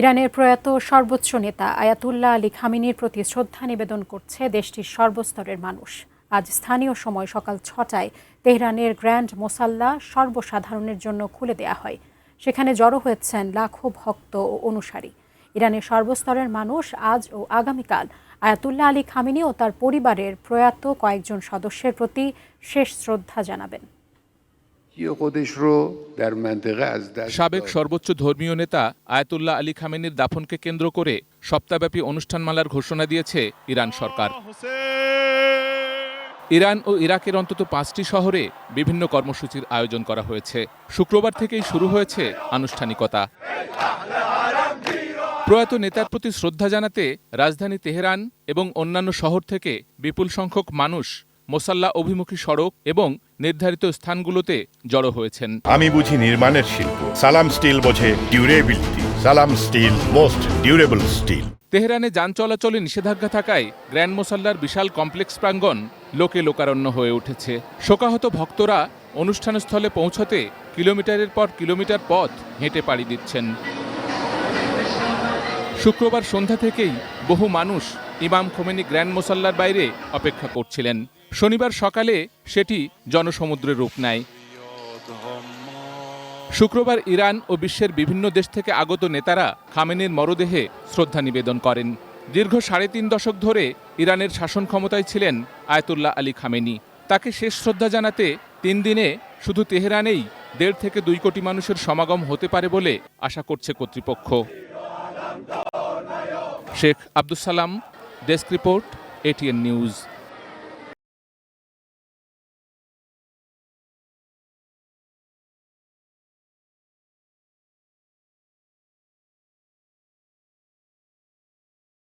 ইরানের প্রয়াত সর্বোচ্চ নেতা আয়াতুল্লাহ আলী খামেনির প্রতি শ্রদ্ধা নিবেদন করছে দেশটির সর্বস্তরের মানুষ। আজ স্থানীয় সময় সকাল ৬টায় তেহরানের গ্র্যান্ড মোসাল্লা সর্বসাধারণের জন্য খুলে দেয়া হয়। সেখানে জড়ো হয়েছেন লাখো ভক্ত ও অনুসারী। ইরানের সর্বস্তরের মানুষ আজ ও আগামীকাল আয়াতুল্লাহ আলী খামেনি ও তার পরিবারের প্রয়াত কয়েকজন সদস্যের প্রতি শেষ শ্রদ্ধা জানাবেন। সাবেক সর্বোচ্চ ধর্মীয় নেতা আয়াতুল্লাহ আলী খামেনির দাফনকে কেন্দ্র করে সপ্তাহব্যাপী অনুষ্ঠানমালার ঘোষণা দিয়েছে ইরান সরকার। ইরান ও ইরাকের অন্তত ৫টি শহরে বিভিন্ন কর্মসূচির আয়োজন করা হয়েছে। শুক্রবার থেকেই শুরু হয়েছে আনুষ্ঠানিকতা। প্রয়াত নেতার প্রতি শ্রদ্ধা জানাতে রাজধানী তেহরান এবং অন্যান্য শহর থেকে বিপুল সংখ্যক মানুষ মোসাল্লা অভিমুখী সড়ক এবং নির্ধারিত স্থানগুলোতে জড়ো হয়েছেন। আমি বুঝি নির্মাণের শিল্প, সালাম স্টিল বোঝে ডিউরেবিলিটি। সালাম স্টিল, মোস্ট ডিউরেবল স্টিল। তেহরানে যান চলাচলে নিষেধাজ্ঞা থাকায় গ্র্যান্ড মোসাল্লার বিশাল কমপ্লেক্স প্রাঙ্গণ লোকে লোকারণ্য হয়ে উঠেছে। শোকাহত ভক্তরা অনুষ্ঠানস্থলে পৌঁছতে কিলোমিটারের পর কিলোমিটার পথ হেঁটে পাড়ি দিচ্ছেন। শুক্রবার সন্ধ্যা থেকেই বহু মানুষ ইমাম খোমেনি গ্র্যান্ড মোসাল্লার বাইরে অপেক্ষা করছিলেন। শনিবার সকালে সেটি জনসমুদ্রের রূপ নেয়। শুক্রবার ইরান ও বিশ্বের বিভিন্ন দেশ থেকে আগত নেতারা খামেনির মরদেহে শ্রদ্ধা নিবেদন করেন। দীর্ঘ ৩.৫ দশক ধরে ইরানের শাসন ক্ষমতায় ছিলেন আয়াতুল্লাহ আলী খামেনি। তাকে শেষ শ্রদ্ধা জানাতে ৩ দিনে শুধু তেহরানেই ১.৫ থেকে ২ কোটি মানুষের সমাগম হতে পারে বলে আশা করছে কর্তৃপক্ষ। Sheikh Abdus Salam, desk report, ATN news.